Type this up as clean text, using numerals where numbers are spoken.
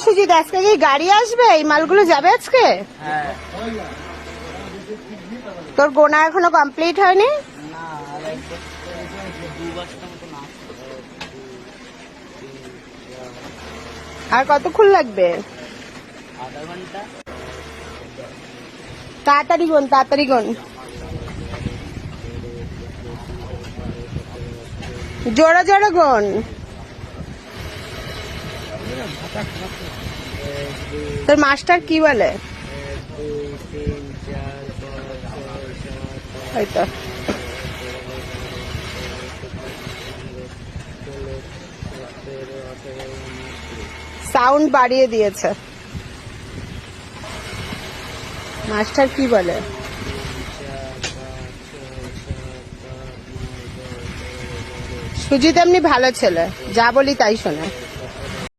সুজিত, আজকে কি গাড়ি আসবে? এই মালগুলো যাবে আজকে? হ্যাঁ। তোর গোনা এখনো কমপ্লিট হয়নি? না, আর 2 বস্তা মতো না। আর কতক্ষণ লাগবে? আধা ঘন্টা। তাড়াতাড়ি গোন, তাড়াতাড়ি গোন, জোরে জোরে গোন। তোর মাস্টার কি বলে? 1 2 3 4 5 6 7 ওই তো 8 সাউন্ড বাড়িয়ে দিয়েছে। মাস্টার কি বলে? 3 4 5 6 7 8 9 10 সুজিত এমনি ভালো ছেলে, যা বলি তাই শোনে।